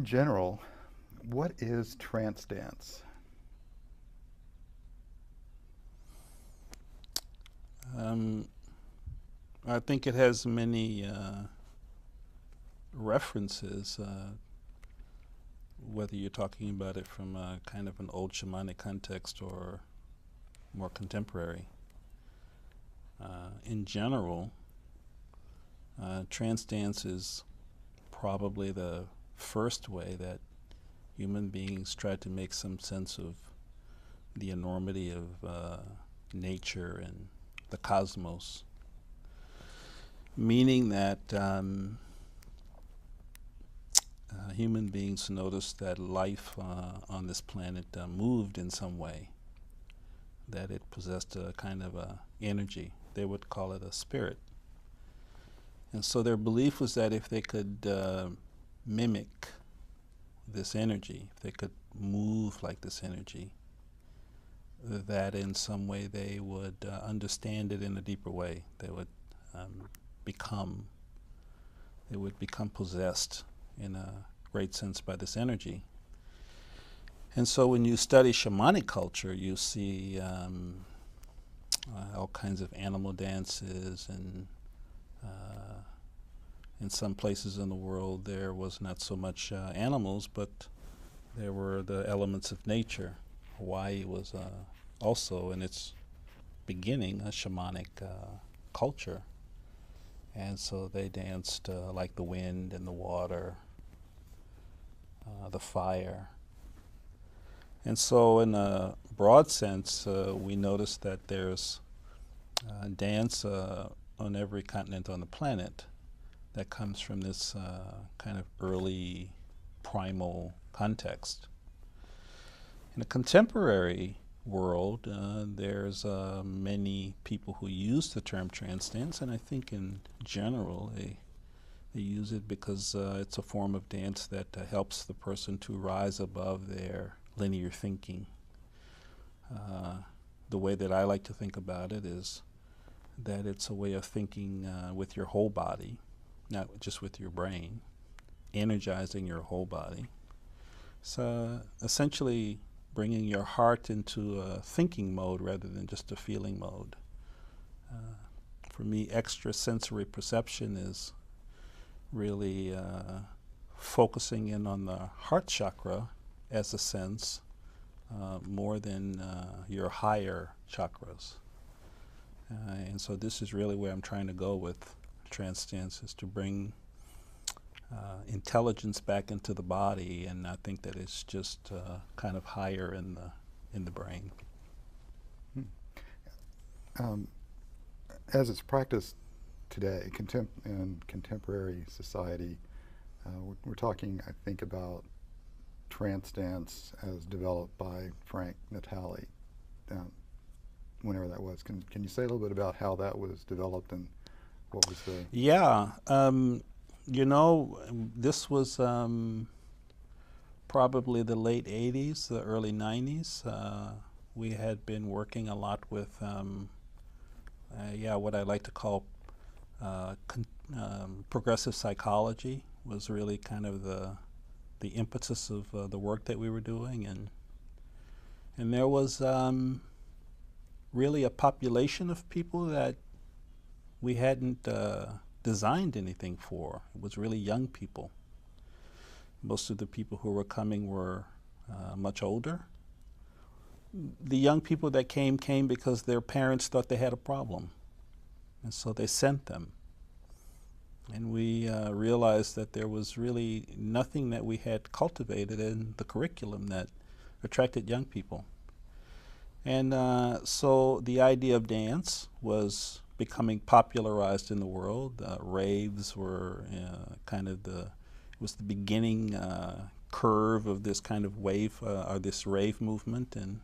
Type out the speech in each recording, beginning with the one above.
in general, what is trance dance? Um, I think it has many references, whether you're talking about it from a kind of an old shamanic context or more contemporary. In general, trance dance is probably the first way that human beings try to make some sense of the enormity of nature and the cosmos, meaning that human beings noticed that life on this planet moved in some way, that it possessed a kind of a energy. They would call it a spirit. And so their belief was that if they could mimic this energy, if they could move like this energy, that in some way they would understand it in a deeper way. They would become possessed in a great sense by this energy. And so when you study shamanic culture, you see all kinds of animal dances, and in some places in the world there was not so much animals, but there were the elements of nature. Hawaii was also in its beginning a shamanic culture, and so they danced like the wind and the water, the fire. And so in a broad sense, we notice that there's dance on every continent on the planet that comes from this kind of early primal context. In a contemporary world, there's many people who use the term trance dance, and I think in general they use it because it's a form of dance that helps the person to rise above their linear thinking. The way that I like to think about it is that it's a way of thinking with your whole body, not just with your brain, energizing your whole body. So essentially bringing your heart into a thinking mode rather than just a feeling mode. For me, extrasensory perception is really focusing in on the heart chakra as a sense more than your higher chakras. And so this is really where I'm trying to go with trance dance, is to bring intelligence back into the body, and I think that it's just kind of higher in the brain. As it's practiced today in contemporary society, we're talking, I think, about trance dance as developed by Frank Natali, whenever that was. Can you say a little bit about how that was developed and what was the... Yeah, this was probably the late 80s, the early 90s. We had been working a lot with, what I like to call progressive psychology was really kind of the impetus of the work that we were doing, and there was really a population of people that we hadn't designed anything for. It was really young people. Most of the people who were coming were much older. The young people that came because their parents thought they had a problem, and so they sent them. And we realized that there was really nothing that we had cultivated in the curriculum that attracted young people. And so the idea of dance was becoming popularized in the world. Raves were it was the beginning curve of this kind of wave, or this rave movement. And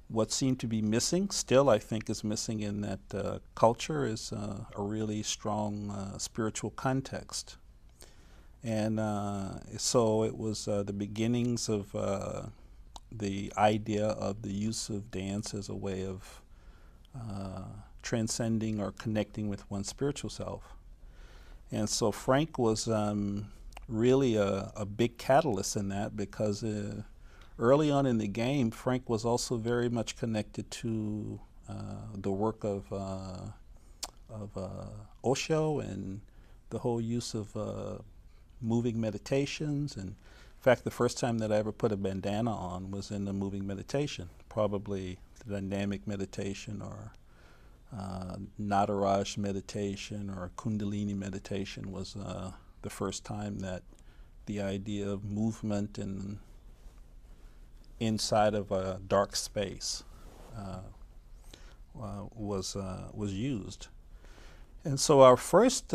what seemed to be missing, still I think is missing in that culture, is a really strong spiritual context. And so it was the beginnings of the idea of the use of dance as a way of transcending or connecting with one's spiritual self. And so Frank was really a big catalyst in that, because early on in the game, Frank was also very much connected to the work of Osho and the whole use of moving meditations. And in fact, the first time that I ever put a bandana on was in the moving meditation, probably the dynamic meditation or Nataraj meditation or Kundalini meditation was the first time that the idea of movement and inside of a dark space was used. And so our first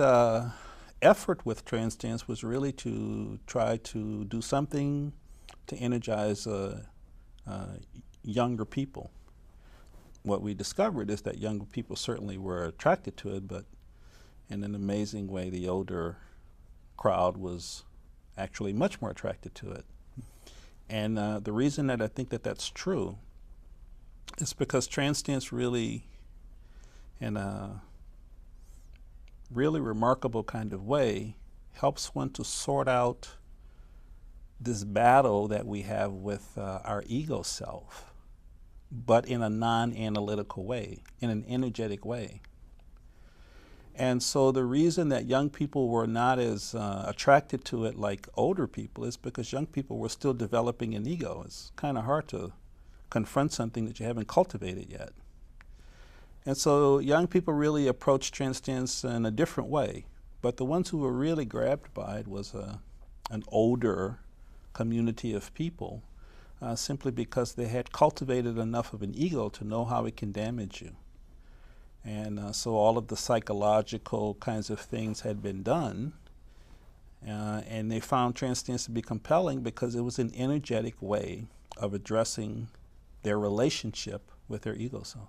effort with Trance Dance was really to try to do something to energize younger people. What we discovered is that younger people certainly were attracted to it, but in an amazing way, the older crowd was actually much more attracted to it. And the reason that I think that that's true is because trance dance really, in a really remarkable kind of way, helps one to sort out this battle that we have with our ego self, but in a non-analytical way, in an energetic way. And so the reason that young people were not as attracted to it like older people is because young people were still developing an ego. It's kind of hard to confront something that you haven't cultivated yet. And so young people really approached trance dance in a different way. But the ones who were really grabbed by it was an older community of people, simply because they had cultivated enough of an ego to know how it can damage you. And so all of the psychological kinds of things had been done, and they found trance dance to be compelling because it was an energetic way of addressing their relationship with their ego self.